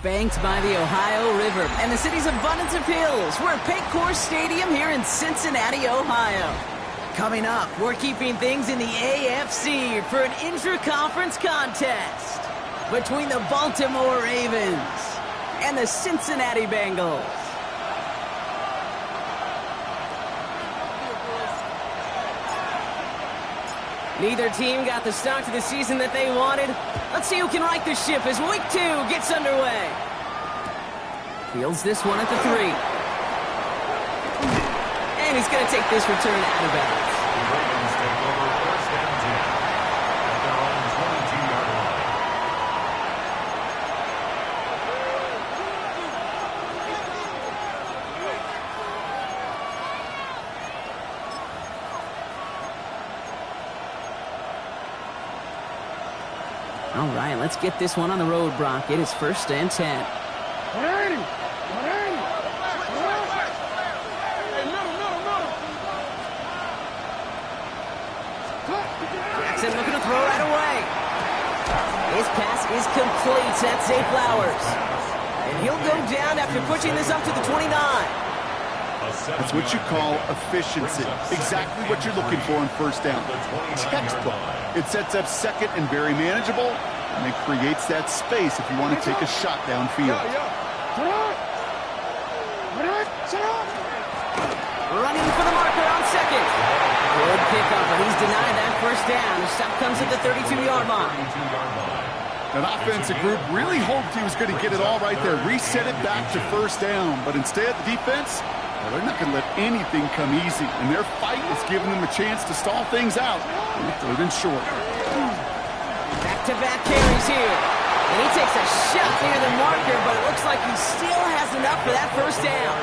banked by the Ohio River and the city's abundance of hills. We're at Paycor Stadium here in Cincinnati, Ohio. Coming up, we're keeping things in the AFC for an intra-conference contest between the Baltimore Ravens and the Cincinnati Bengals. Neither team got the start to the season that they wanted. Let's see who can right the ship as week 2 gets underway. Fields this one at the 3. And he's going to take this return out of bounds. All right, let's get this one on the road, Brock. It is 1st and 10. Jackson looking to throw right away. His pass is complete. That's Zay Flowers. And he'll go down after pushing this up to the 29. That's what you call efficiency. Exactly what you're looking for on 1st down. Textbook. It sets up 2nd and very manageable, and it creates that space if you want to take a shot downfield. Running for the marker on 2nd. Good pickup, but he's denied that 1st down. The stop comes at the 32-yard line. That offensive group really hoped he was going to get it all right there, reset it back to 1st down, but instead the defense, well, they're not going to let anything come easy, and their fight is giving them a chance to stall things out on 3rd and short. Back-to-back carries here, and he takes a shot near the marker, but it looks like he still has enough for that 1st down.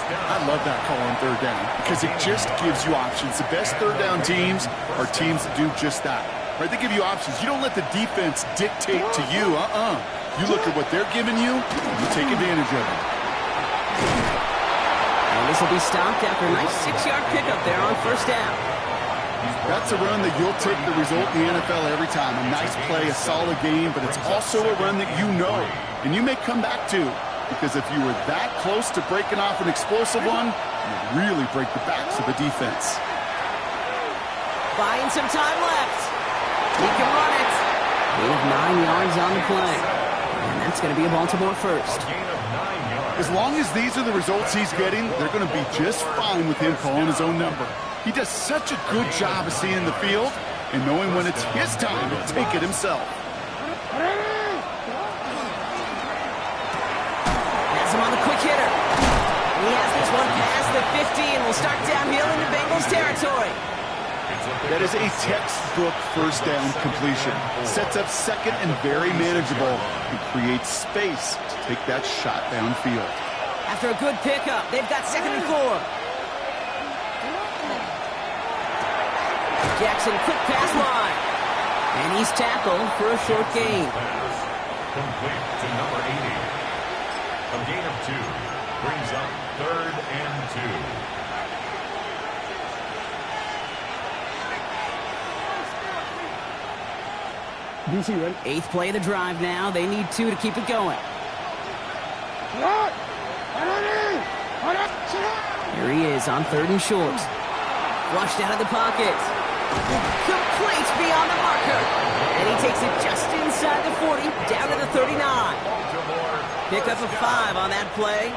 I love that call on 3rd down because it just gives you options. The best 3rd down teams are teams that do just that. Right? They give you options. You don't let the defense dictate to you. You look at what they're giving you, and you take advantage of it. And this will be stopped after a nice 6-yard pickup there on 1st down. That's a run that you'll take the result in the NFL every time. A nice play, a solid game, but it's also a run that you know, and you may come back to. Because if you were that close to breaking off an explosive one, you really break the backs of the defense. Buying some time left. He can run it. Gain of 9 yards on the play. And that's going to be a Baltimore 1st. As long as these are the results he's getting, they're going to be just fine with him calling his own number. He does such a good job of seeing the field and knowing when it's his time to take it himself. On the quick hitter. He has this one past the 50 and will start downhill into Bengals territory. That is a textbook 1st down completion. Sets up 2nd and very manageable and creates space to take that shot downfield. After a good pickup, they've got 2nd and 4. Jackson, quick pass wide. And he's tackled for a short gain. Complete to number 80. A gain of 2 brings up 3rd and 2. DC, ready? 8th play of the drive now. They need 2 to keep it going. Here he is on 3rd and short. Flushed out of the pocket. Complete beyond the marker. And he takes it just inside the 40, down to the 39. Pick up a 5 on that play,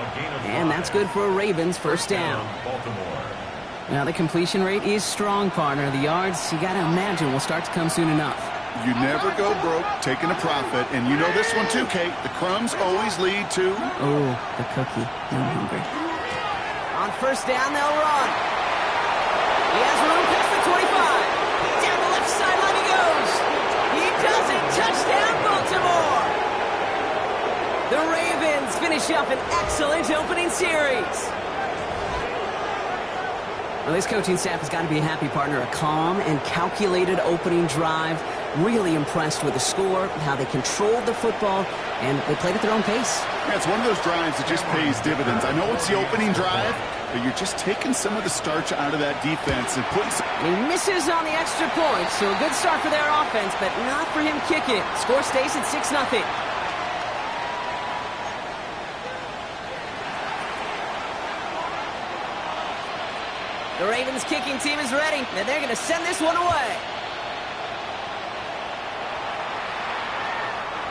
and that's good for a Ravens 1st down. Now, the completion rate is strong, partner. The yards, you got to imagine, will start to come soon enough. You never go broke taking a profit, and you know this one too, Kate. The crumbs always lead to... Oh, the cookie. I'm hungry. On 1st down, they'll run. He has room past the 25. Down the left sideline he goes. He does it. Touchdown, Baltimore. The Ravens finish up an excellent opening series. Well, this coaching staff has got to be a happy partner. A calm and calculated opening drive. Really impressed with the score, how they controlled the football, and they played at their own pace. Yeah, it's one of those drives that just pays dividends. I know it's the opening drive, but you're just taking some of the starch out of that defense and putting some... He misses on the extra point, so a good start for their offense, but not for him kicking. Score stays at 6-0. The Ravens kicking team is ready, and they're going to send this one away.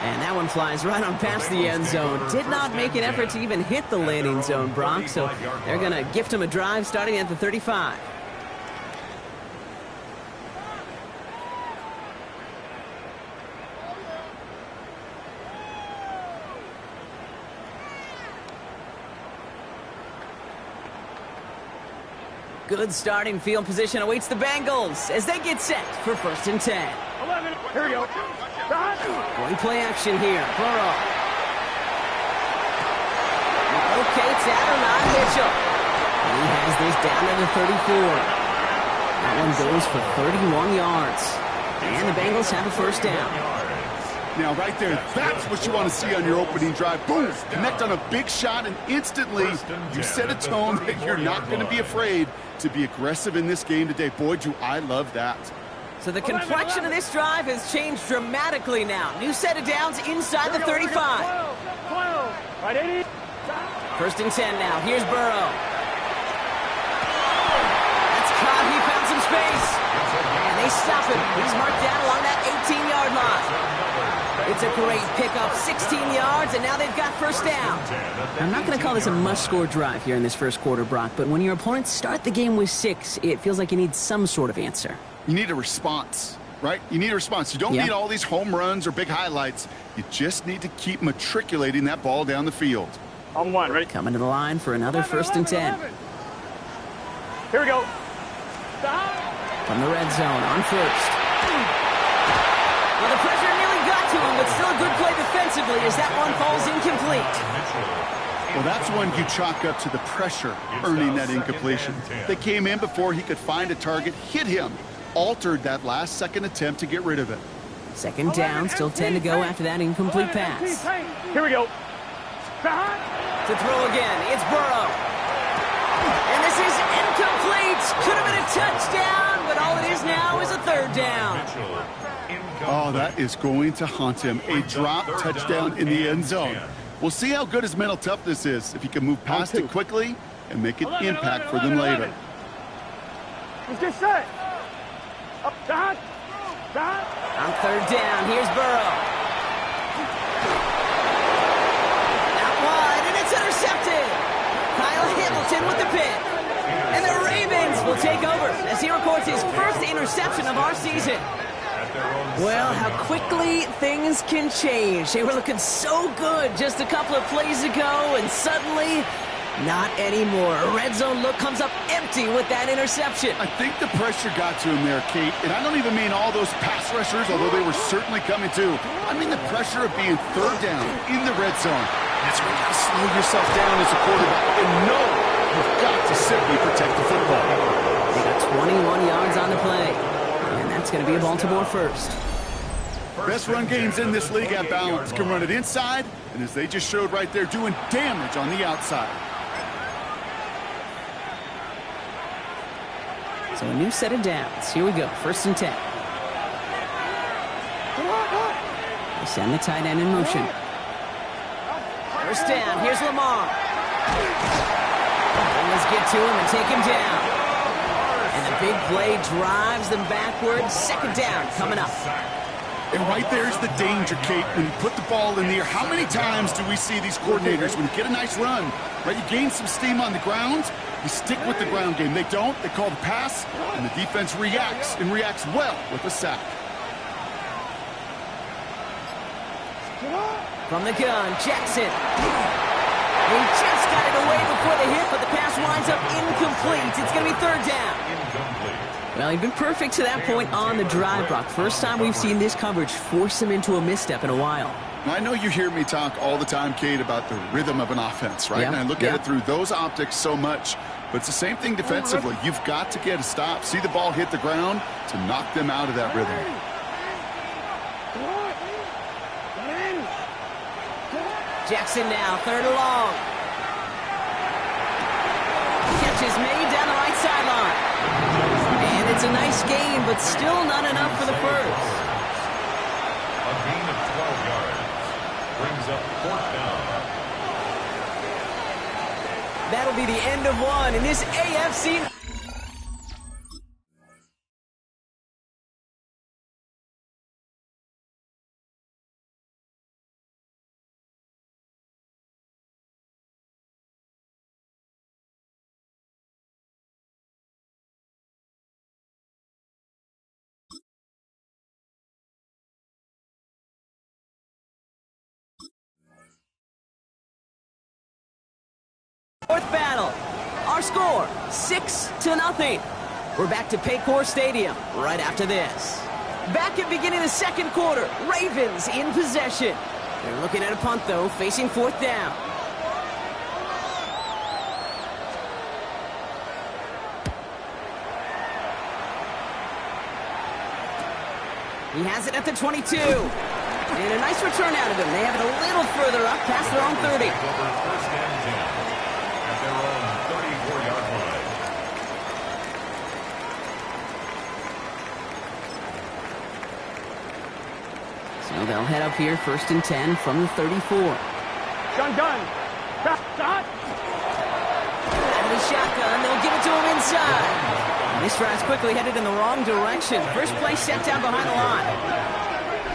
And that one flies right on past the end zone. Did not make an effort to even hit the landing zone, Brock, so they're going to gift him a drive starting at the 35. Good starting field position awaits the Bengals as they get set for 1st and 10. 11. Here we go. One play action here. Burrow. Locates Adonai Mitchell. And he has this down to the 34. That one goes for 31 yards. And the Bengals have a 1st down. Now, right there, that's what you want to see on your opening drive. Boom! Connect on a big shot, and instantly you set a tone that you're not going to be afraid to be aggressive in this game today. Boy, do I love that. So the complexion of this drive has changed dramatically now. New set of downs inside the 35. 12. Right, 80. 1st and 10 now. Here's Burrow. That's caught. He found some space. And they stop him. He's marked down along that 18-yard line. It's a great pickup, 16 yards, and now they've got 1st down. I'm not going to call this a must-score drive here in this 1st quarter, Brock, but when your opponents start the game with 6, it feels like you need some sort of answer. You need a response, right? You need a response. You don't need all these home runs or big highlights. You just need to keep matriculating that ball down the field. On 1, ready? Coming to the line for another 1st and 10. Here we go. From the red zone on 1st. Well, the pressure nearly got to him, but still a good play defensively as that one falls incomplete. Well, that's one you chalk up to the pressure earning that incompletion. They came in before he could find a target, hit him, altered that last-second attempt to get rid of it. 2nd down, still 10 to go after that incomplete pass. Here we go. To throw again, it's Burrow. And this is incomplete. Could have been a touchdown, but all it is now is a 3rd down. Oh, that is going to haunt him. A drop touchdown in the end zone. We'll see how good his mental toughness is, if he can move past it quickly and make an impact for them later. Let's get set. Up, down. On 3rd down, here's Burrow. Out wide, and it's intercepted. Kyle Hamilton with the pick. And the Ravens will take over as he records his 1st interception of our season. Well, how quickly things can change. They were looking so good just a couple of plays ago, and suddenly, not anymore. A red zone look comes up empty with that interception. I think the pressure got to him there, Kate, and I don't even mean all those pass rushers, although they were certainly coming too. I mean the pressure of being 3rd down in the red zone. That's where you got to slow yourself down as a quarterback and know you've got to simply protect the football. They got 21 yards on the play. And that's going to be a Baltimore 1st. Best run games in this league at balance. Can run it inside, and as they just showed right there, doing damage on the outside. So a new set of downs. Here we go, 1st and 10. They send the tight end in motion. 1st down, here's Lamar. Let's get to him and take him down. And the big play drives them backwards. 2nd down coming up. And right there's the danger, Kate, when you put the ball in the air. How many times do we see these coordinators, when you get a nice run, right, you gain some steam on the ground, you stick with the ground game. They don't, they call the pass, and the defense reacts, and reacts well with a sack. From the gun, Jackson. He just got it away before the hit, but the pass winds up incomplete. It's going to be 3rd down. Well, he'd been perfect to that point on the drive, Brock. First time we've seen this coverage force him into a misstep in a while. I know you hear me talk all the time, Kate, about the rhythm of an offense, right? Yeah, And I look at it through those optics so much. But it's the same thing defensively. You've got to get a stop, see the ball hit the ground to knock them out of that rhythm. Jackson now, 3rd and long. Catch is made down the right sideline. And it's a nice gain, but still not enough for the 1st. A gain of 12 yards brings up 4th down. That'll be the end of one in this AFC. Fourth battle. Our score, 6-0. We're back to Paycor Stadium right after this. Back at beginning of the second quarter, Ravens in possession. They're looking at a punt, though, facing fourth down. He has it at the 22. And a nice return out of him. They have it a little further up past their own 30. First and 10 at their own 34-yard line. So they'll head up here, 1st and 10 from the 34. Done. Stop. Out of the shotgun, they'll give it to him inside. This drive's quickly headed in the wrong direction. First play set down behind the line.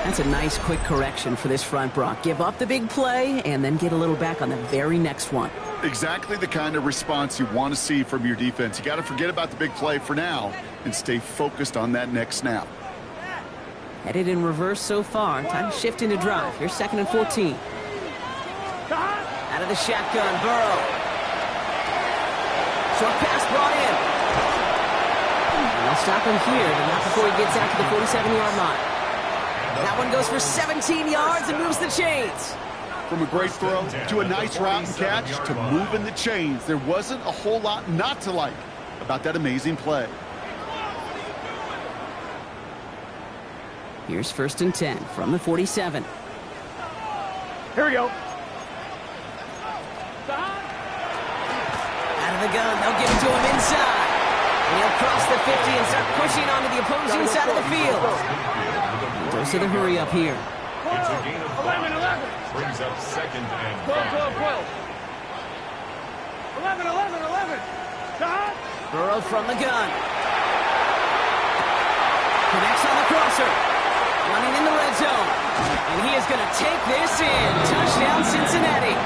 That's a nice quick correction for this front, Brock. Give up the big play and then get a little back on the very next one. Exactly the kind of response you want to see from your defense. You got to forget about the big play for now and stay focused on that next snap. Headed in reverse so far. Time to shift into drive. Here's 2nd and 14. Out of the shotgun, Burrow. Short pass brought in. And they'll stop him here, but not before he gets out to the 47-yard line. That one goes for 17 yards and moves the chains. From a great throw to a nice route and catch to moving the chains, there wasn't a whole lot not to like about that amazing play. Here's 1st and 10 from the 47. Here we go. Out of the gun, they'll give it to him inside. And he'll cross the 50 and start pushing onto the opposing side of the field. Goes to the hurry up here. It's a gain of 5. Brings up 2nd and 5. 11. Burrow from the gun. Connects on the crosser. Running in the red zone. And he is going to take this in. Touchdown, Cincinnati.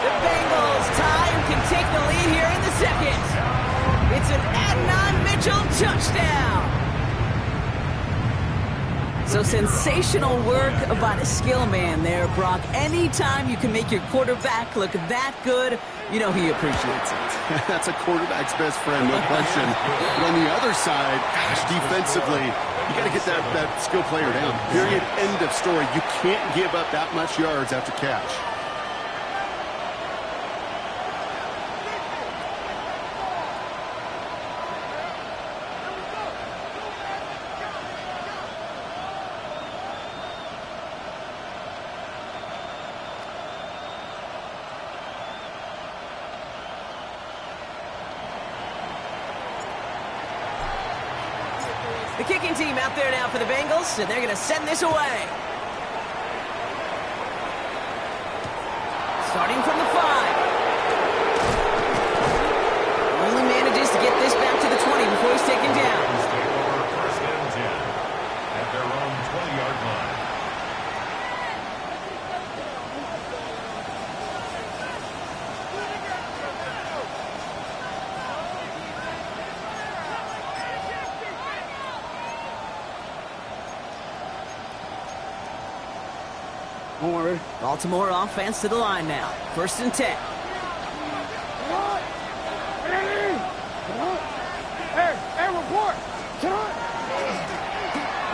The Bengals tie and can take the lead here in the second. It's an Adnan Mitchell touchdown. So sensational work by the skill man there, Brock. Anytime you can make your quarterback look that good, you know he appreciates it. That's a quarterback's best friend, no question. But on the other side, gosh, defensively, you got to get that skill player down. Period. End of story. You can't give up that much yards after catch. The kicking team out there now for the Bengals, and they're going to send this away. Starting from the 5. Only manages to get this back to the 20 before he's taken down. First and 10 at their own 20-yard line. Don't worry. Baltimore offense to the line now. 1st and 10. Hey, report.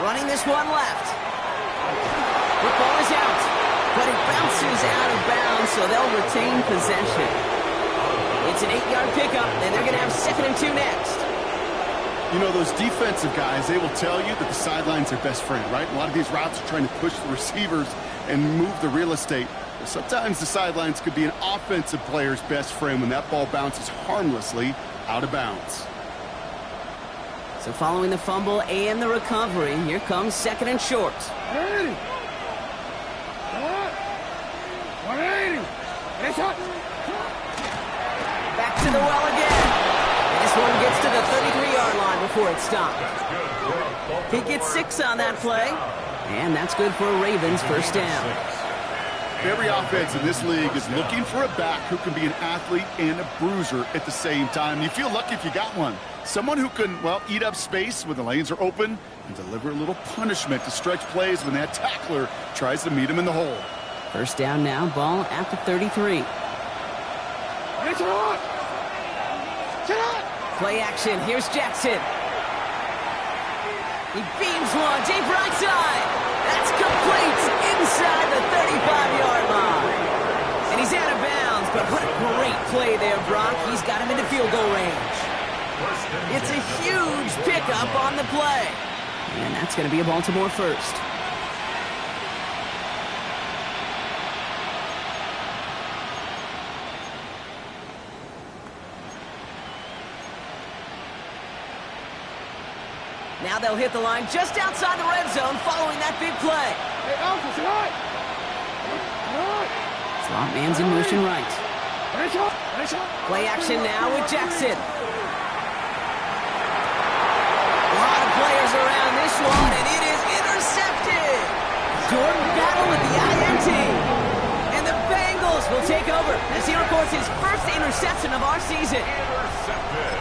Running this one left. Football is out, but it bounces out of bounds, so they'll retain possession. It's an 8-yard pickup, and they're going to have 2nd and 2 next. You know, those defensive guys, they will tell you that the sideline's their best friend, right? A lot of these routes are trying to push the receivers and move the real estate. But sometimes the sidelines could be an offensive player's best friend when that ball bounces harmlessly out of bounds. So following the fumble and the recovery, here comes 2nd and short. 180. Back to the well again. And this one gets to the 33-yard line before it's stopped. He gets 6 on that play. And that's good for a Ravens first down. Every offense in this league is looking for a back who can be an athlete and a bruiser at the same time. You feel lucky if you got one. Someone who can, well, eat up space when the lanes are open and deliver a little punishment to stretch plays when that tackler tries to meet him in the hole. First down now, ball at the 33. It's Play action. Here's Jackson. He beams one. Deep right side. That's complete inside the 35-yard line. And he's out of bounds, but what a great play there, Brock. He's got him into field goal range. It's a huge pickup on the play. And that's going to be a Baltimore first. Now they'll hit the line just outside the red zone following that big play. Slot man's in motion right. Play action now with Jackson. A lot of players around this one, and it is intercepted. Jordan battle with the INT. And the Bengals will take over as he records his first interception of our season.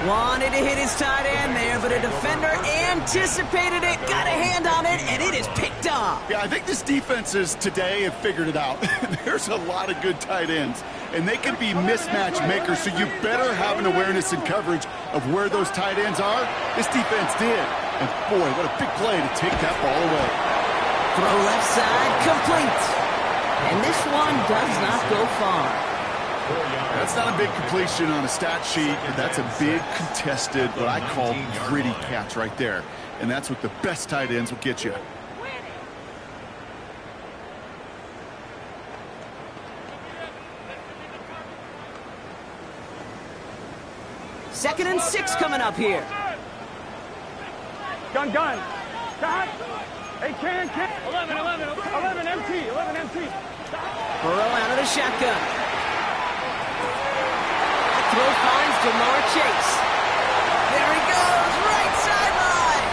Wanted to hit his tight end there, but a defender anticipated it, got a hand on it, and it is picked up. Yeah, I think this defenses today have figured it out. There's a lot of good tight ends, and they can be mismatch makers, so you better have an awareness and coverage of where those tight ends are. This defense did. And boy, what a big play to take that ball away. Throw left side, complete. And this one does not go far. That's not a big completion on a stat sheet, but that's a big contested, what I call gritty catch right there. And that's what the best tight ends will get you. Second and 6 coming up here. Gun. Cut. Hey, can. 11 empty. Burrow out of the shotgun. Throw finds Jamar Chase. There he goes, right sideline.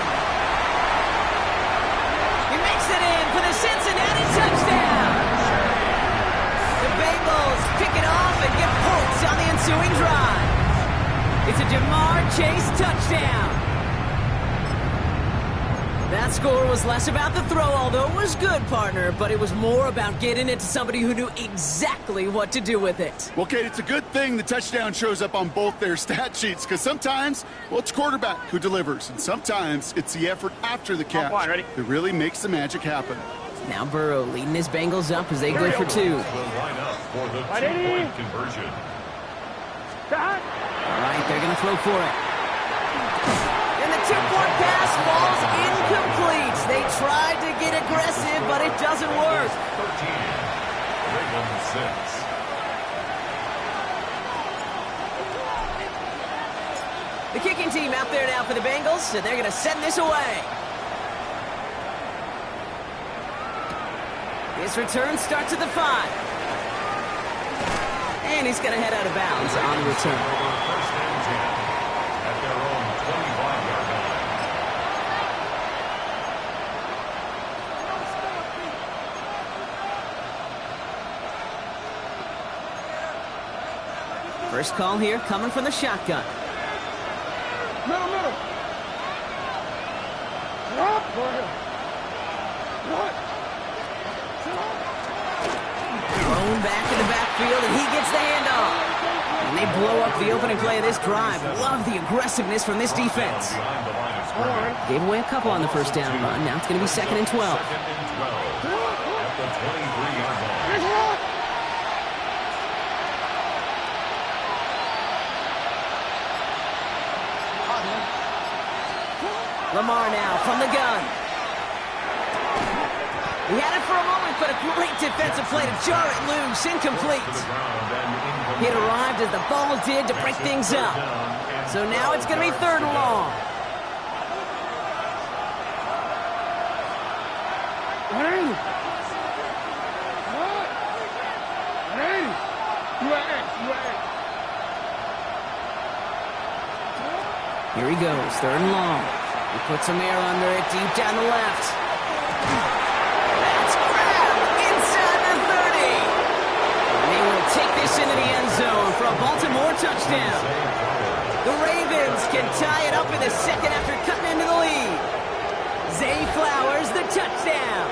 He makes it in for the Cincinnati touchdown. The Bengals pick it off and get points on the ensuing drive. It's a Jamar Chase touchdown. That score was less about the throw, although it was good, partner, but it was more about getting it to somebody who knew exactly what to do with it. Well, Kate, it's a good thing the touchdown shows up on both their stat sheets, because sometimes, well, it's quarterback who delivers, and sometimes it's the effort after the catch that really makes the magic happen. Now Burrow leading his Bengals up as they go for 2. Will line up for the 2-point conversion. All right, they're going to throw for it. And the 2-point pass falls incomplete. They tried to get aggressive, but it doesn't work. 13. Ravens 6. The kicking team out there now for the Bengals, and they're going to send this away. This return starts at the 5. And he's going to head out of bounds on the return. First and 10 at their own 25-yard line. First call here coming from the shotgun. Middle. Thrown back in the backfield, and he gets the handoff. And they blow up the opening play of this drive. Love the aggressiveness from this defense. Behind the line of scrimmage. Gave away a couple on the first down run. Now it's going to be 2nd and 12. 2nd and 12 at the 23-yard line. Lamar now from the gun. He had it for a moment, but a great defensive play to jar it loose. Incomplete. It arrived as the ball did to break things up. So now it's going to be 3rd and long. Here he goes, 3rd and long. He puts some air under it, deep down the left. That's grabbed inside the 30. And they will take this into the end zone for a Baltimore touchdown. The Ravens can tie it up in the 2nd after cutting into the lead. Zay Flowers, the touchdown.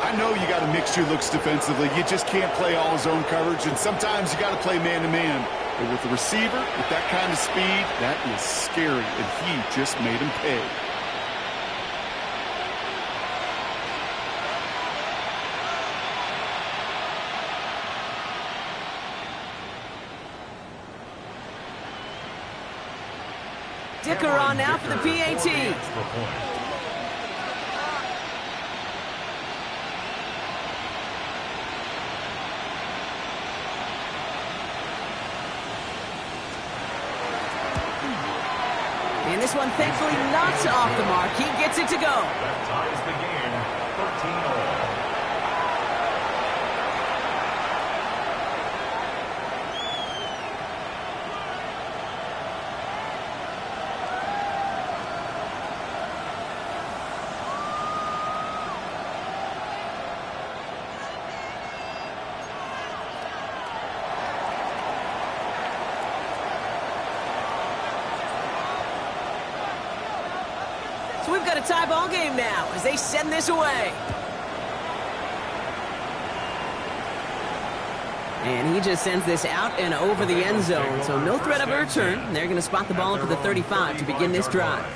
I I know you got to mix your looks defensively. You just can't play all zone coverage, and sometimes you got to play man-to-man. But with the receiver, with that kind of speed, that is scary, and he just made him pay. Dicker on now for the PAT. And this one thankfully not off the mark. He gets it to go. That ties the game, 13-all. So we've got a tie ball game now as they send this away. And he just sends this out and over the end zone, so no threat of a return. They're going to spot the ball up at the 35 to begin this drive.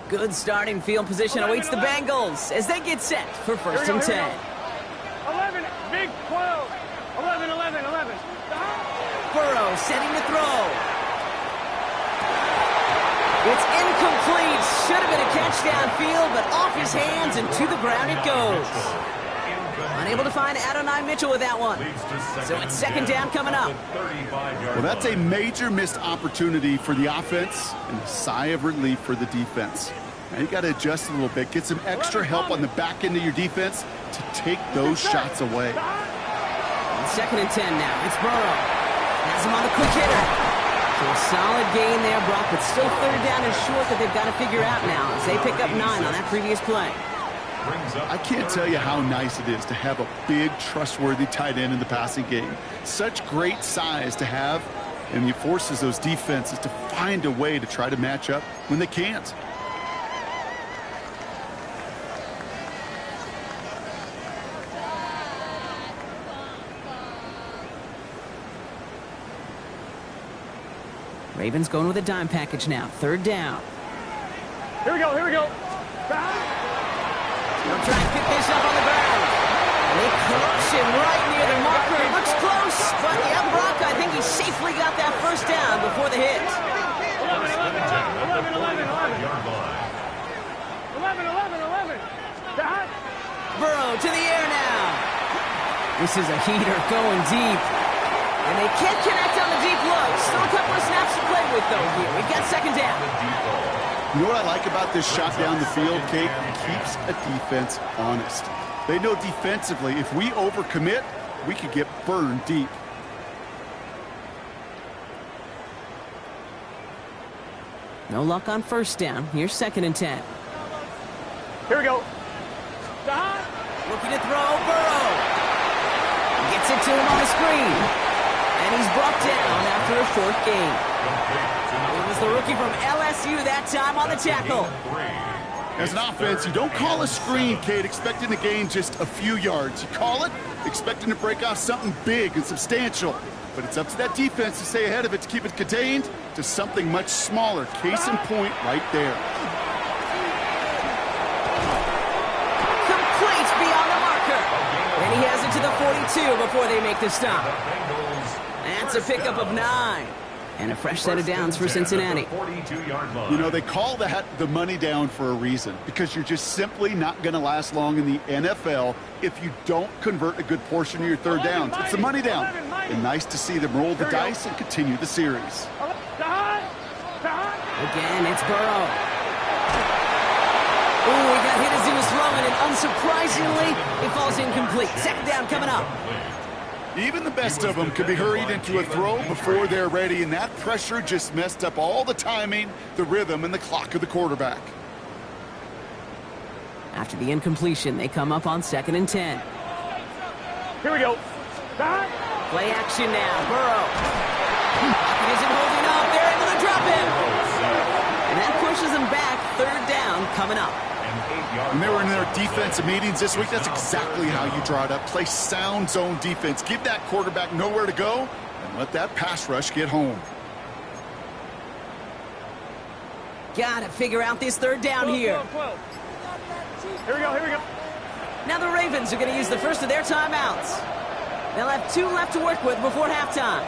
Good starting field position awaits the Bengals as they get set for first and 10. 11, big 12. 11, 11, 11. Burrow setting to throw. It's incomplete. Should have been a catch downfield, but off his hands and to the ground it goes. Unable to find Adonai Mitchell with that one. So it's second down coming up. Well, that's a major missed opportunity for the offense and a sigh of relief for the defense. Now you got to adjust a little bit, get some extra help on the back end of your defense to take those shots away. And second and 10 now. It's Burrow. Has him on the quick hitter. So a solid gain there, Brock, but still third down and short that they've got to figure out now as they pick up 9 on that previous play. I can't tell you how nice it is to have a big, trustworthy tight end in the passing game. Such great size to have, and he forces those defenses to find a way to try to match up when they can't. Ravens going with a dime package now. Third down. Here we go, here we go. They'll try and pick this up on the ground. And they crush him right near the marker. It looks close, but yeah, Brock, I think he safely got that first down before the hit. 11, 11, 11, 11, 11. 11, 11, 11. Burrow to the air now. This is a heater going deep. And they can't connect on the deep look. Still a couple of snaps to play with, though, here. We've got second down. You know what I like about this shot down the field, Kate? It keeps a defense honest. They know defensively, if we overcommit, we could get burned deep. No luck on first down. Here's second and 10. Here we go. Looking to throw, Burrow. Gets it to him on the screen. And he's brought down after a short gain. It was the rookie from LSU that time on the tackle. As an offense, you don't call a screen, Kate, expecting to gain just a few yards. You call it expecting to break off something big and substantial. But it's up to that defense to stay ahead of it, to keep it contained to something much smaller. Case in point right there. Complete beyond the marker. And he has a 2 before they make the stop. Bengals. That's a pickup of 9. And a fresh set of downs for Cincinnati. 42-yard line. You know, they call that the money down for a reason, because you're just simply not going to last long in the NFL if you don't convert a good portion of your third downs. It's the money down. And nice to see them roll the dice and continue the series. Again, it's Burrow. Ooh, he got hit as he was throwing, and unsurprisingly, it falls incomplete. Second down coming up. Even the best of them could be hurried into a throw before they're ready, and that pressure just messed up all the timing, the rhythm, and the clock of the quarterback. After the incompletion, they come up on 2nd and 10. Here we go. Play action now. Burrow. Pocket isn't holding up. They're able to drop him. And that pushes them back. 3rd down coming up. When they were in their defensive meetings this week, that's exactly how you draw it up. Play sound zone defense. Give that quarterback nowhere to go and let that pass rush get home. Gotta figure out this 3rd down here. 12. Here we go. Now the Ravens are going to use the first of their timeouts. They'll have 2 left to work with before halftime.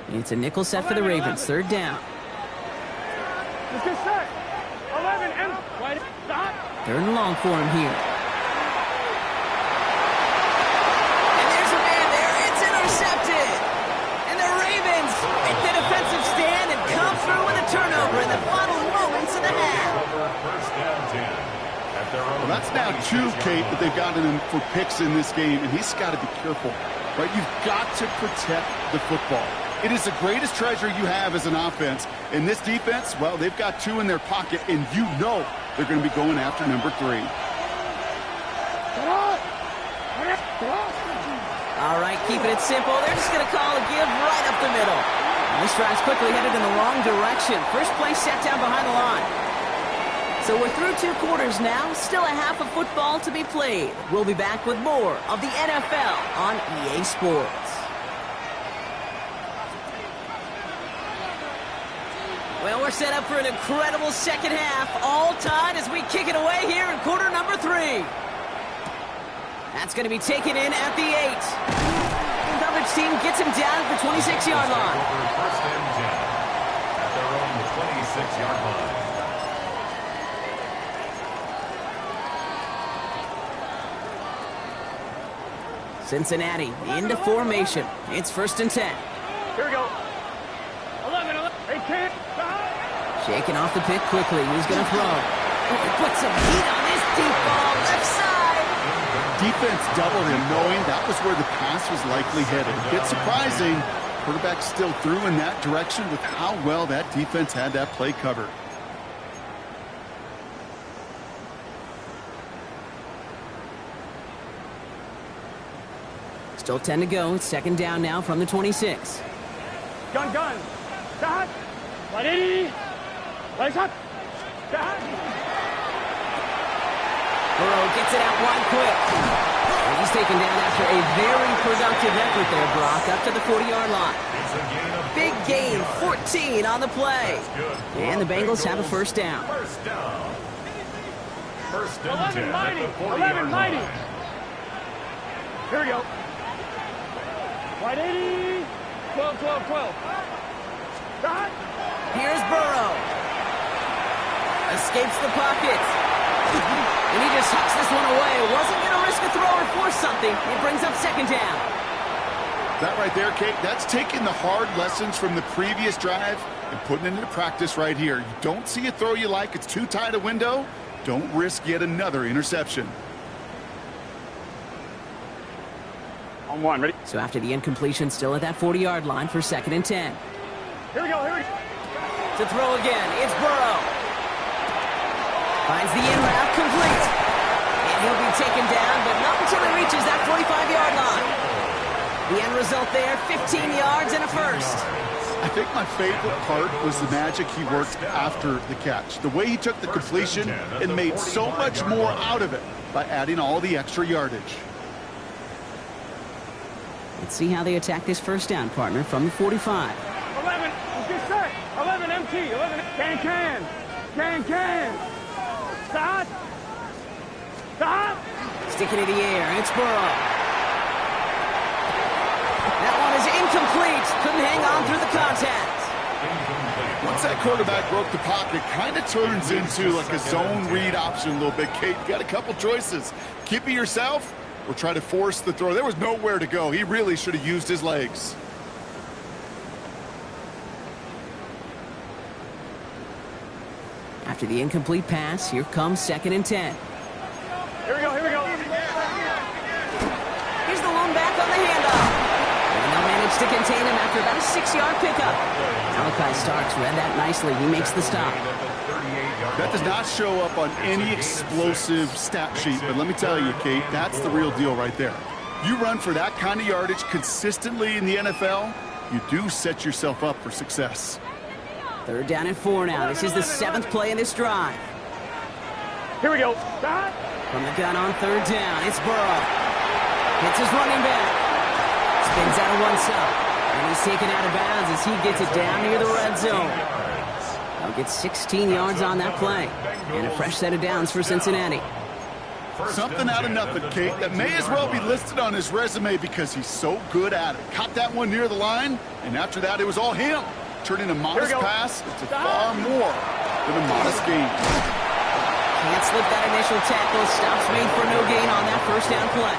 It's a nickel set for the Ravens. 3rd down. Let's get set. 11 and right. 3rd and long for him here. And there's a man there. It's intercepted. And the Ravens make the defensive stand and come through with a turnover in the final moments of the half. First down 10. At their own Well, that's now 2, Kate, that they've gotten him for picks in this game, and he's got to be careful. Right? You've got to protect the football. It is the greatest treasure you have as an offense. In this defense, well, they've got 2 in their pocket, and you know they're going to be going after number 3. All right, keeping it simple. They're just going to call a give right up the middle. And this drive's quickly headed in the wrong direction. First play set down behind the line. So we're through 2 quarters now. Still a half of football to be played. We'll be back with more of the NFL on EA Sports. Well, we're set up for an incredible second half. All tied as we kick it away here in quarter number 3. That's going to be taken in at the 8. The coverage team gets him down at the 26-yard line. First and 10. At their own 26-yard line. Cincinnati into formation. It's 1st and 10. Here we go. 11. 18. Shaking off the pick quickly. Who's going to throw? Oh, he puts some heat on this deep ball. Left side. Defense doubled him, knowing that was where the pass was likely headed. It's surprising. Quarterback still threw in that direction with how well that defense had that play covered. Still 10 to go. It's 2nd down now from the 26. Gun. Start. 180. Lights up. Start. Burrow gets it out wide quick. And he's taken down after a very productive effort there, Brock, up to the 40-yard line. Big gain, 14 on the play. And the Bengals have a 1st down. First down. First and 10 11 at mighty. the 40-yard 11 mighty. line. Here we go. 180. 12. Start. Here's Burrow. Escapes the pocket. And he just hucks this one away. Wasn't going to risk a throw or force something. It brings up 2nd down. That right there, Kate, that's taking the hard lessons from the previous drive and putting it into practice right here. You don't see a throw you like, it's too tight a window, don't risk yet another interception. On 1, ready? So after the incompletion, still at that 40-yard line for 2nd and 10. Here we go. To throw again, it's Burrow. Finds the in route, complete. And he'll be taken down, but not until he reaches that 45-yard line. The end result there, 15 yards and a 1st. I think my favorite part was the magic he worked after the catch. The way he took the completion and made so much more out of it by adding all the extra yardage. Let's see how they attack this first down, partner, from the 45. 11, get set. 11 MT, 11 can. Stop. Sticking in the air, and it's Burrow. That one is incomplete. Couldn't hang on through the contact. Once that quarterback broke the pocket, kind of turns into like a zone read option a little bit. Kate, you got a couple choices. Keep it yourself or try to force the throw. There was nowhere to go. He really should have used his legs. After the incomplete pass, here comes 2nd and 10. Here we go. Here's the lone back on the handoff. And they'll manage to contain him after about a 6-yard pickup. Malachi Starks read that nicely. He makes the stop. That does not show up on any explosive stat sheet, but let me tell you, Kate, that's the real deal right there. You run for that kind of yardage consistently in the NFL, you do set yourself up for success. 3rd down and 4 now. This is the 7th play in this drive. Here we go. Stop. From the gun on 3rd down, it's Burrow. Hits his running back. Spins out of one side. And he's taken out of bounds as he gets it down near the red zone. He'll get 16 yards on that play. And a fresh set of downs for Cincinnati. Something out of nothing, Kate, that may as well be listed on his resume because he's so good at it. Caught that one near the line, and after that, it was all him. Turning a modest pass into far more than a modest gain. Can't slip that initial tackle. Stops made for no gain on that first down play.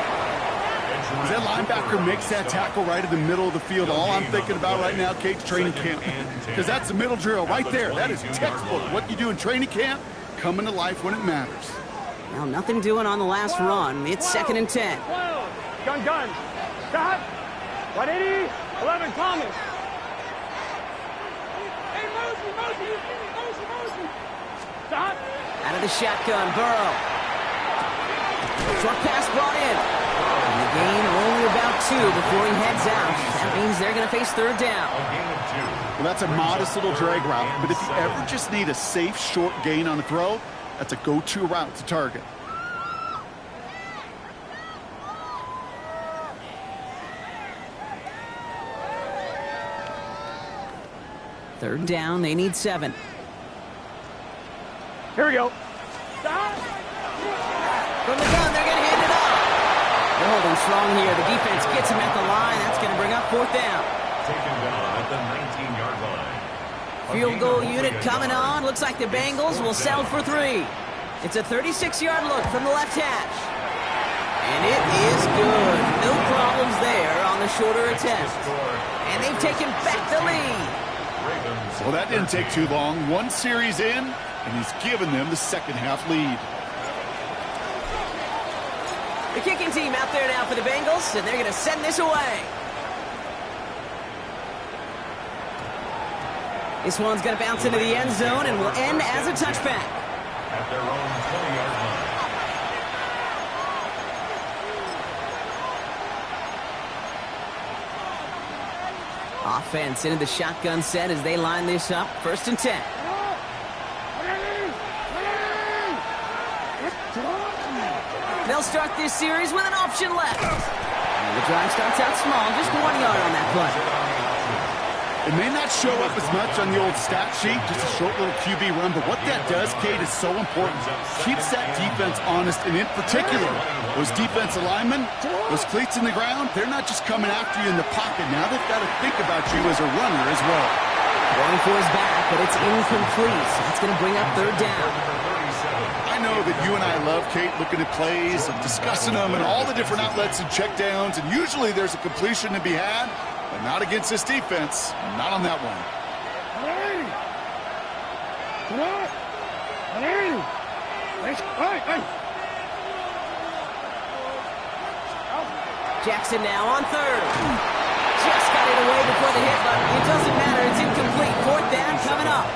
As that linebacker makes that tackle right in the middle of the field, all I'm thinking about right now, Kate's training camp. Because that's the middle drill right there. That is textbook. What you do in training camp, coming to life when it matters. Well, nothing doing on the last run. It's 2nd and 10. Gun. Stop. 180. 11 Thomas. Hey, Mosey. Stop. Out of the shotgun, Burrow. Short pass brought in. And the gain only about 2 before he heads out. That means they're going to face 3rd down. Well, that's a modest little drag route. But if you ever just need a safe, short gain on a throw, that's a go-to route to target. Third down, they need 7. Here we go. Stop. From the gun, they're going to hand it off. They're holding strong here. The defense gets him at the line. That's going to bring up 4th down. Taken down at the 19-yard line. Field goal unit coming on. Looks like the Bengals will settle for 3. It's a 36-yard look from the left hash. And it is good. No problems there on the shorter attempt. And they've taken back the lead. Well, that didn't take too long. 1 series in, and he's given them the second-half lead. The kicking team out there now for the Bengals, and they're going to send this away. This one's going to bounce into the end zone and will end as a touchback. At their own 20-yard line. Offense into the shotgun set as they line this up. 1st and 10. They'll start this series with an option left. And the drive starts out small, just 1 yard on that play. It may not show up as much on the old stat sheet, just a short little QB run, but what that does, Kate, is so important. Keeps that defense honest, and in particular, those defensive linemen, those cleats in the ground, they're not just coming after you in the pocket. Now they've got to think about you as a runner as well. Going for his back, but it's incomplete. So that's going to bring up 3rd down. I know that you and I love, Kate, looking at plays and discussing them and all the different outlets and checkdowns, and usually there's a completion to be had. But not against this defense. Not on that one. Jackson now on 3rd. Just got it away before the hit button. It doesn't matter. It's incomplete. 4th down coming up.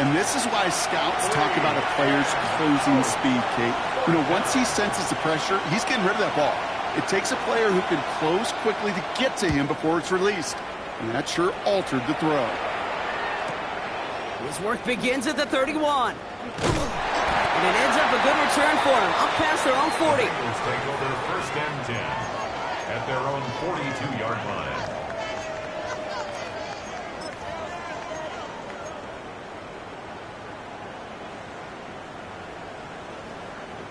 And this is why scouts talk about a player's closing speed, Kate. You know, once he senses the pressure, he's getting rid of that ball. It takes a player who can close quickly to get to him before it's released. And that sure altered the throw. His work begins at the 31. And it ends up a good return for him. Up past their own 40. Let's take over 1st and 10. at their own 42-yard line.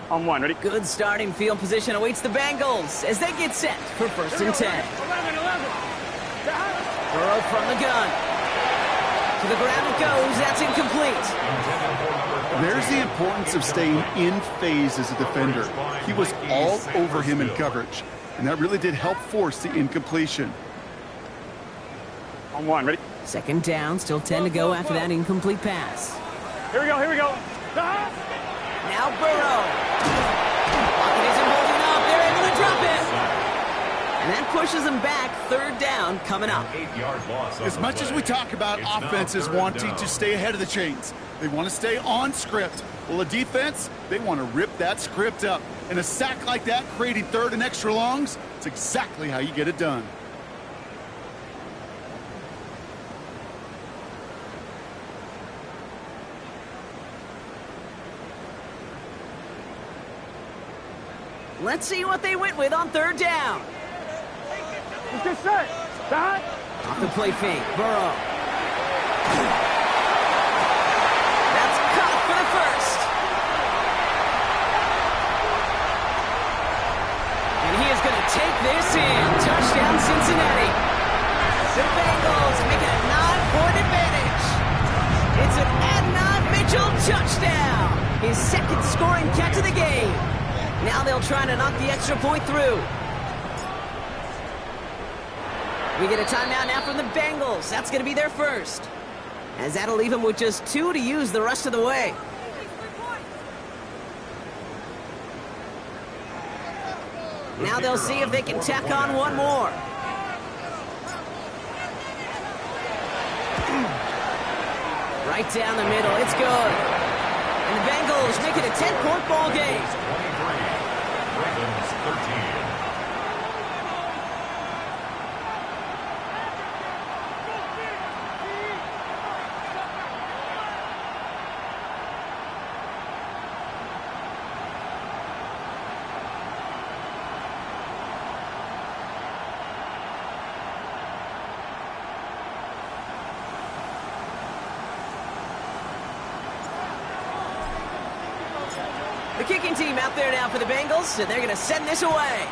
On one, ready? Good starting field position awaits the Bengals as they get set for 1st and 10. 11. Burrow from the gun. To the ground it goes. That's incomplete. There's the importance of staying in phase as a defender. He was all over him in coverage, and that really did help force the incompletion. On one, ready? 2nd down, still 10 to go after that incomplete pass. Here we go. Now Burrow. Pocket isn't holding up. They're able to drop it. And that pushes them back. 3rd down coming up. 8-yard loss. As much as we talk about offenses wanting to stay ahead of the chains, they want to stay on script. Well, a defense, they want to rip that script up. And a sack like that, creating 3rd and extra longs, it's exactly how you get it done. Let's see what they went with on 3rd down. Let's get set. Stop. Off the play fake. Burrow. That's caught for the 1st. And he is going to take this in. Touchdown, Cincinnati. The Bengals make it a 9-point advantage. It's an Adnan Mitchell touchdown. His 2nd scoring catch of the game. Now they'll try to knock the extra point through. We get a timeout now from the Bengals. That's going to be their 1st. As that'll leave them with just 2 to use the rest of the way. Now they'll see if they can tack on one more. Right down the middle. It's good. And the Bengals make it a 10-point ball game. 23, Ravens 13. The kicking team out there now for the Bengals, and they're going to send this away.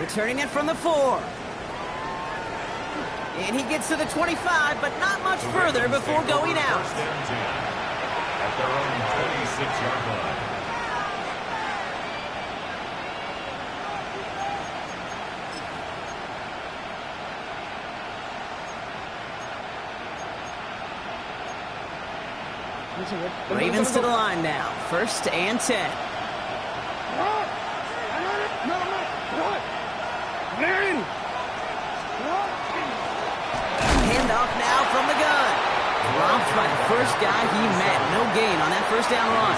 Returning it from the 4. And he gets to the 25, but not much further before going out. At their own 26-yard line. Ravens to the line now. 1st and 10. Handoff now from the gun. Dropped by the first guy he met. No gain on that 1st down run.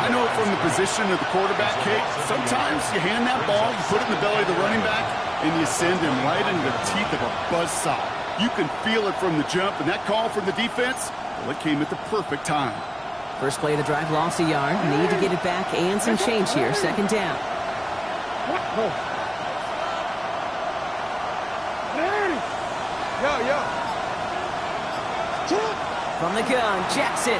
I know it from the position of the quarterback, Kate. Sometimes you hand that ball, you put it in the belly of the running back, and you send him right into the teeth of a buzzsaw. You can feel it from the jump, and that call from the defense, well, it came at the perfect time. First play of the drive, lost a yard. Need to get it back and some change here. 2nd down. From the gun, Jackson.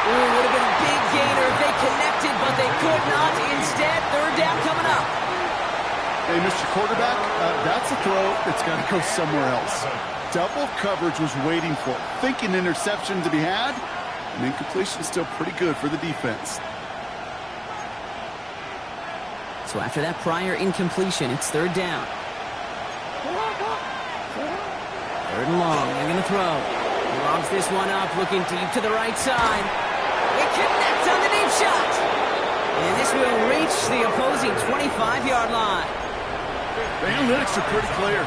Ooh, would have been a big gainer if they connected, but they could not. Instead, 3rd down coming up. Hey, Mr. Quarterback, that's a throw that's got to go somewhere else. Double coverage was waiting for it. Thinking interception to be had, and incompletion is still pretty good for the defense. So after that prior incompletion, it's 3rd down. 3rd and long, they're going to throw. He lobs this one up, looking deep to the right side. It connects on the deep shot. And this will reach the opposing 25-yard line. The analytics are pretty clear.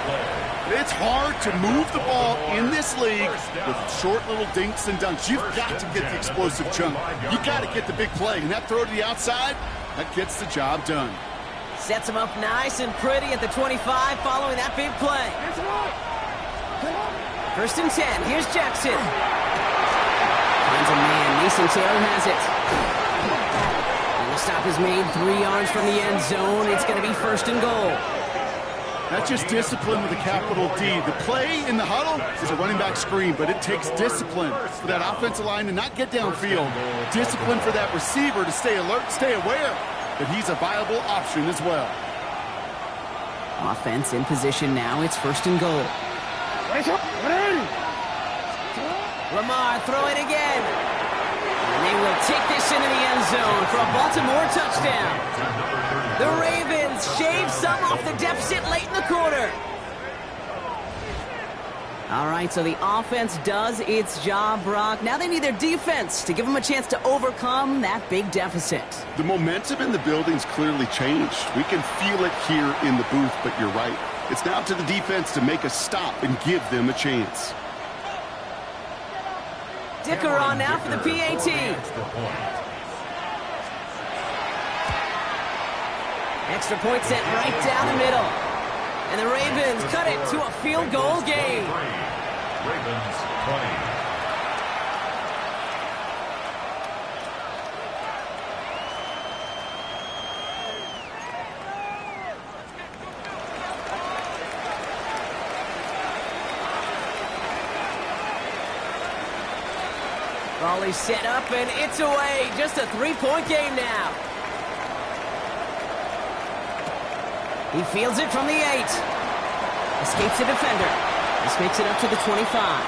It's hard to move the ball in this league with short little dinks and dunks. You've got to get the explosive chunk. You got to get the big play. And that throw to the outside, that gets the job done. Sets him up nice and pretty at the 25 following that big play. 1st and 10. Here's Jackson. Finds a man. Mason Taylor has it. And the stop is made 3 yards from the end zone. It's going to be 1st and goal. That's just discipline with a capital D. The play in the huddle is a running back screen, but it takes discipline for that offensive line to not get downfield. Discipline for that receiver to stay alert, stay aware that he's a viable option as well. Offense in position now. It's 1st and goal. Lamar throwing again. And they will take this into the end zone for a Baltimore touchdown. The Ravens shave some off the deficit late in the quarter. All right, so the offense does its job, Brock. Now they need their defense to give them a chance to overcome that big deficit. The momentum in the building's clearly changed. We can feel it here in the booth, but you're right. It's now to the defense to make a stop and give them a chance. Dicker on now for the PAT. Extra point sent right down the middle. And the Ravens cut it to a field goal game. Ravens 20. Raleigh set up and it's away. Just a 3-point game now. He fields it from the 8. Escapes the defender. This makes it up to the 25.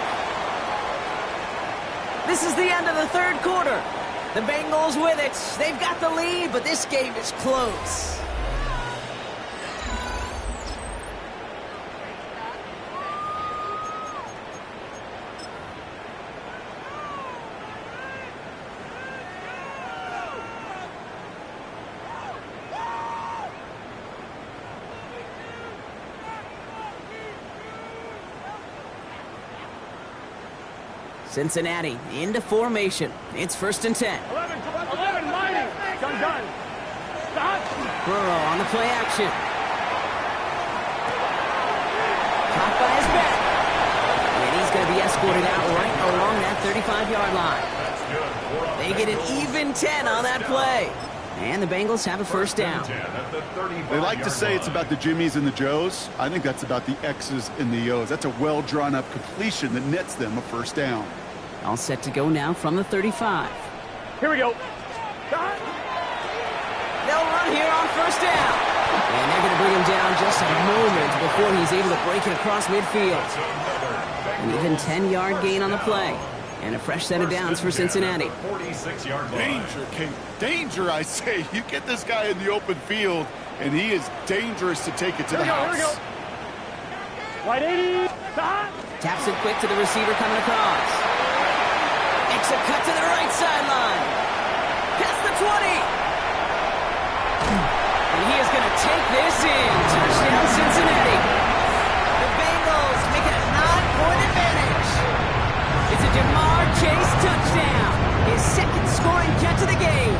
This is the end of the 3rd quarter. The Bengals with it. They've got the lead, but this game is close. Cincinnati into formation. It's 1st and 10. 11, mighty. Done. Stop. Burrow on the play action. Caught by his back. And he's going to be escorted out right along that 35-yard line. They get an even 10 on that play. And the Bengals have a 1st down. They like to say it's about the Jimmies and the Joes. I think that's about the X's and the O's. That's a well-drawn-up completion that nets them a 1st down. All set to go now from the 35. Here we go. They'll run here on 1st down. And they're going to bring him down just a moment before he's able to break it across midfield. An even 10-yard gain on the play. And a fresh set of downs for Cincinnati. 46-yard line. Danger, Kate. Danger, I say. You get this guy in the open field, and he is dangerous to take it to the house. Here we go. Wide 80. Stop. Taps it quick to the receiver coming across. Makes a cut to the right sideline. Past the 20. And he is going to take this in. Touchdown, Cincinnati. The Bengals make it a 9-point advantage. It's a Jamar Chase touchdown. His 2nd scoring catch of the game.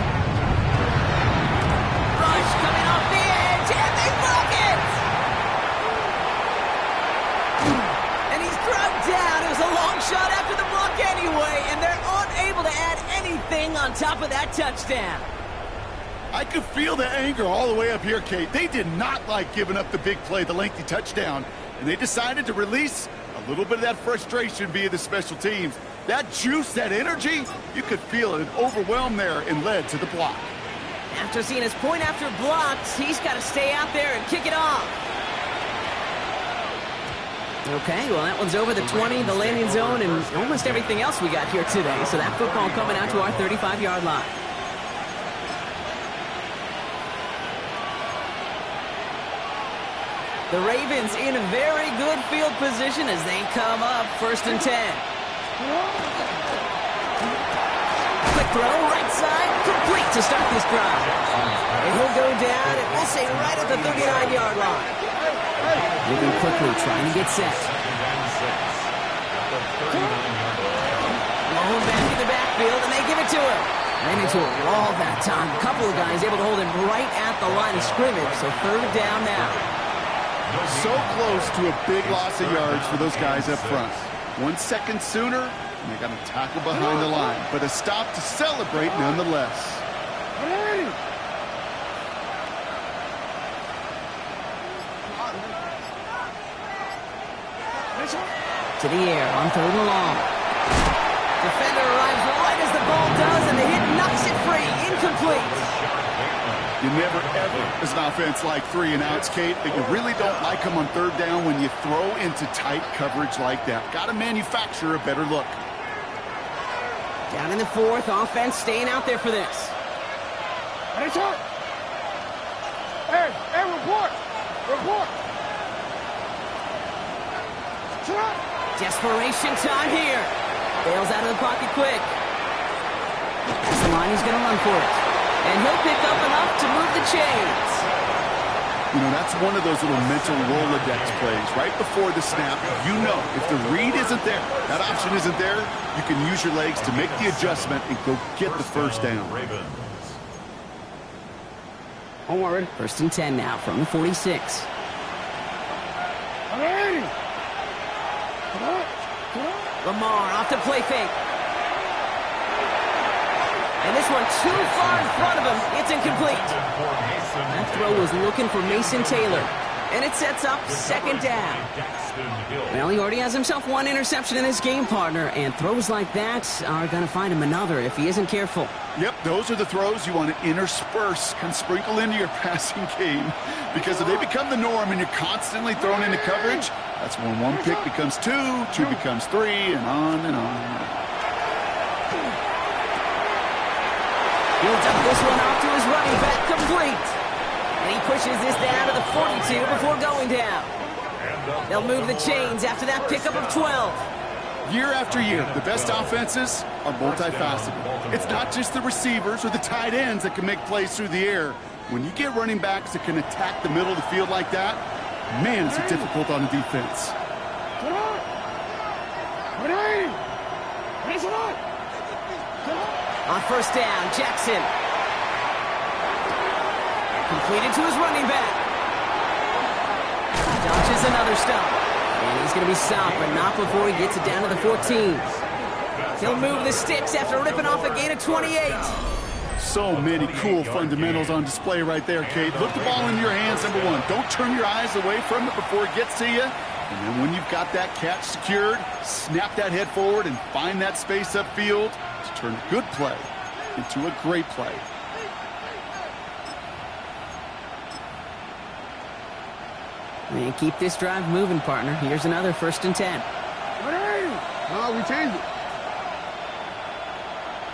Rush coming off the edge, and they broke it. And he's drugged down. It was a long shot after the block anyway, and they're unable to add anything on top of that touchdown. I could feel the anger all the way up here, Kate. They did not like giving up the big play, the lengthy touchdown, and they decided to release a little bit of that frustration via the special teams. That juice, that energy, you could feel it overwhelmed there and led to the block. After seeing his point after blocks, he's got to stay out there and kick it off. Okay, well, that one's over the 20, the landing zone, and almost everything else we got here today. So that football coming out to our 35-yard line. The Ravens in a very good field position as they come up 1st and 10. Quick throw, right side, complete to start this drive. And he'll go down, and we'll say right at the 39-yard line. Moving quickly, trying to get set. Rolling back in the backfield, and they give it to him. Ran into a wall that time. A couple of guys able to hold him right at the line of scrimmage, so 3rd down now. So close to a big loss of yards for those guys up front. 1 second sooner, And they got a tackle behind the line, but a stop to celebrate nonetheless. To the air on 3rd and long. Defender arrives right as the ball does, and the hit knocks it free. Incomplete. You never, ever, as an offense, like 3 and outs, Kate, but you really don't like them on 3rd down when you throw into tight coverage like that. Got to manufacture a better look. Down in the 4th, offense staying out there for this. Hey, report! Report! Desperation time here. Bails out of the pocket quick. That's the line, he's going to run for it. And he'll pick up enough to move the chains. You know, that's one of those little mental Rolodex plays. Right before the snap, you know if the read isn't there, that option isn't there, you can use your legs to make the adjustment and go get the first down. Home already. 1st and 10 now from the 46. Lamar off the play fake. And this one too far in front of him. It's incomplete. That throw was looking for Mason Taylor. And it sets up 2nd down. Well, he already has himself 1 interception in this game, partner. And throws like that are going to find him another if he isn't careful. Yep, those are the throws you want to intersperse and sprinkle into your passing game. Because if they become the norm and you're constantly thrown into coverage, that's when 1 pick becomes 2, 2 becomes 3, and on and on. He'll dump this one off to his running back, complete. And he pushes this down to the 42 before going down. They'll move the chains after that pickup of 12. Year after year, the best offenses are multifaceted. It's not just the receivers or the tight ends that can make plays through the air. When you get running backs that can attack the middle of the field like that, man, is it difficult on the defense. On 1st down, Jackson. Completed to his running back. Dodges another stop. And he's going to be stopped, but not before he gets it down to the 14. He'll move the sticks after ripping off a gain of 28. So many cool fundamentals on display right there, Kate. Look the ball in your hands, number 1. Don't turn your eyes away from it before it gets to you. And then when you've got that catch secured, snap that head forward and find that space upfield to turn a good play into a great play. And keep this drive moving, partner. Here's another 1st and 10. No, we changed it.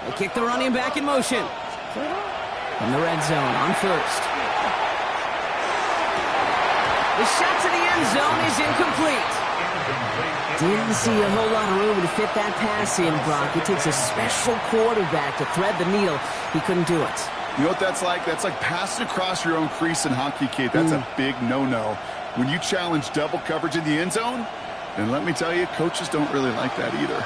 They kick the running back in motion. From the red zone on 1st. The shot to the end zone is incomplete. Didn't see a whole lot of room to fit that pass in, Brock. It takes a special quarterback to thread the needle. He couldn't do it. You know what that's like? That's like passing across your own crease in hockey, Kate. That's a big no-no. When you challenge double coverage in the end zone, then let me tell you, coaches don't really like that either.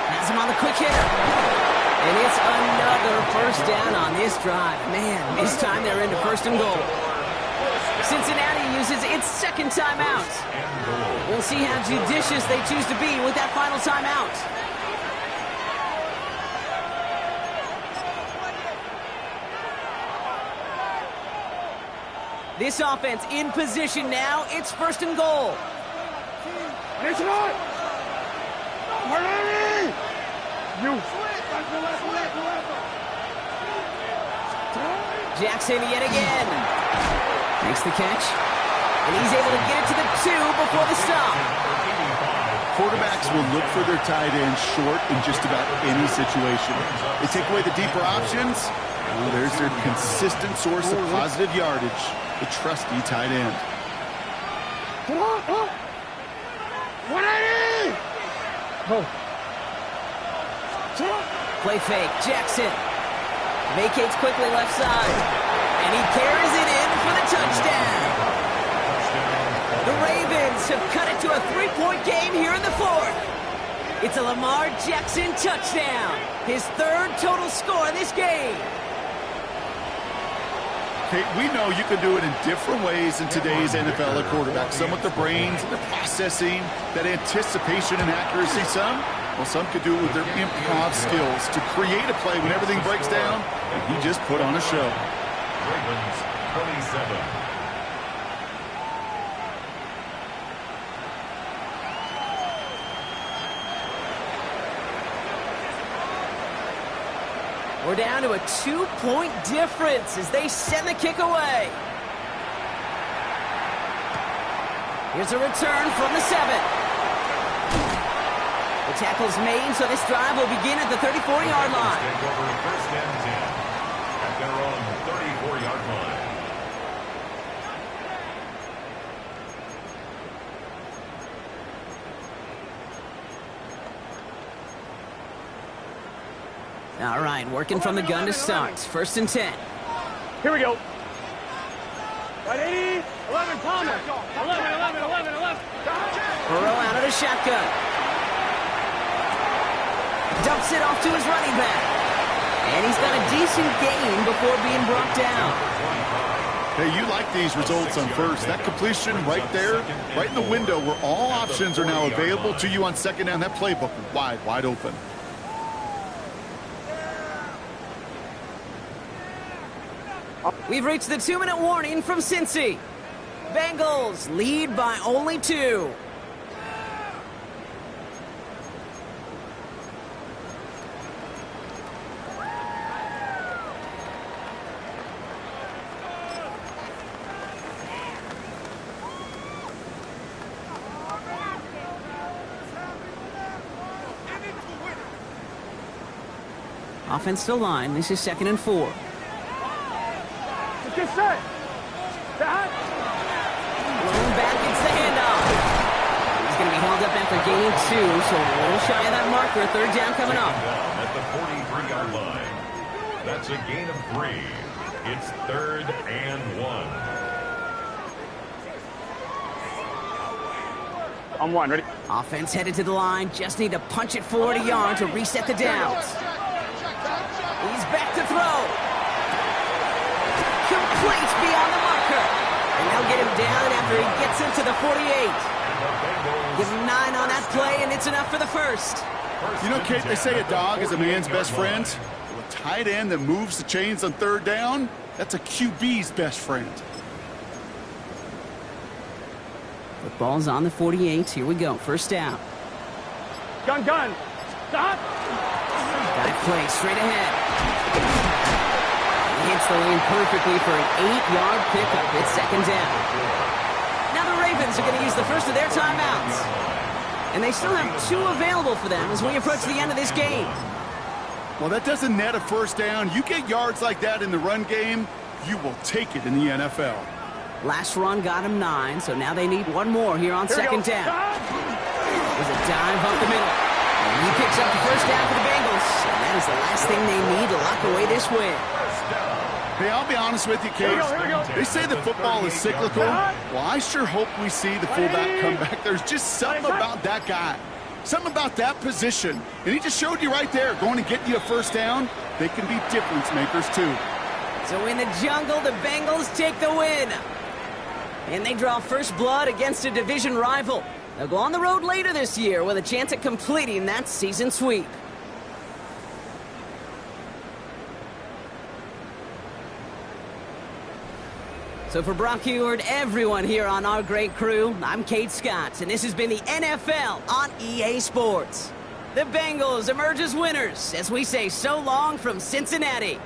Has him on the quick hitter. And it's another 1st down on this drive. Man, this time they're into 1st and goal. Cincinnati uses its 2nd timeout. We'll see how judicious they choose to be with that final timeout. This offense in position now. It's 1st and goal. Jackson yet again. Makes the catch. And he's able to get it to the 2 before the stop. Quarterbacks will look for their tight end short in just about any situation. They take away the deeper options. Well, there's their consistent source of positive yardage, the trusty tight end. 180! Oh. Play fake. Jackson vacates quickly left side. And he carries it in for the touchdown. The Ravens have cut it to a 3-point game here in the 4th. It's a Lamar Jackson touchdown. His 3rd total score in this game. Kate, we know you can do it in different ways in today's NFL at quarterback. Some with their brains, their processing, that anticipation and accuracy. Some could do it with their improv skills to create a play when everything breaks down, and he just put on a show. Ravens 27. We're down to a 2-point difference as they send the kick away. Here's a return from the 7. The tackle's made, so this drive will begin at the 34-yard line. Take over first and 10 at their own 34-yard line. All right, working from the gun to start. First and 10. Here we go. Right, 80, 11, Palmer. 11. Burrow out of the shotgun. Dumps it off to his running back. And he's got a decent gain before being brought down. Hey, you like these results on first. That completion right there, right in the window where all options are now available to you on second down. That playbook wide open. We've reached the 2-minute warning from Cincy. Bengals lead by only 2. Offense to line. This is 2nd and 4. Get set. That. Blown back, it's the handoff. He's going to be held up after gaining 2, so a little shy of that marker. Third down coming up. Down at the 43-yard line. That's a gain of 3. It's 3rd and 1. On 1, ready? Offense headed to the line. Just need to punch it forward a yard to reset the downs. He's back to throw. Complete beyond the marker. And they'll get him down after he gets into the 48. Give him 9 on that play, and it's enough for the first. You know, Kate, they say a dog is a man's best friend. Well, a tight end that moves the chains on third down, that's a QB's best friend. Football's on the 48. Here we go. First down. Gun. Stop. That play straight ahead. He hits the lane perfectly for an 8-yard pickup. It's 2nd down. Now the Ravens are going to use the first of their timeouts. And they still have 2 available for them as we approach the end of this game. Well, that doesn't net a first down. You get yards like that in the run game, you will take it in the NFL. Last run got him 9, so now they need 1 more here on 2nd down. There's a dive up the middle. And he picks up the first down for the Bengals. And that is the last thing they need to lock away this win. Hey, I'll be honest with you, Cage. They say that football is cyclical. Well, I sure hope we see the fullback come back. There's just something about that guy. Something about that position. And he just showed you right there, going to get you a first down. They can be difference makers, too. So in the jungle, the Bengals take the win. And they draw first blood against a division rival. They'll go on the road later this year with a chance at completing that season sweep. So for Brock Heward, everyone here on our great crew, I'm Kate Scott, and this has been the NFL on EA Sports. The Bengals emerge as winners as we say so long from Cincinnati.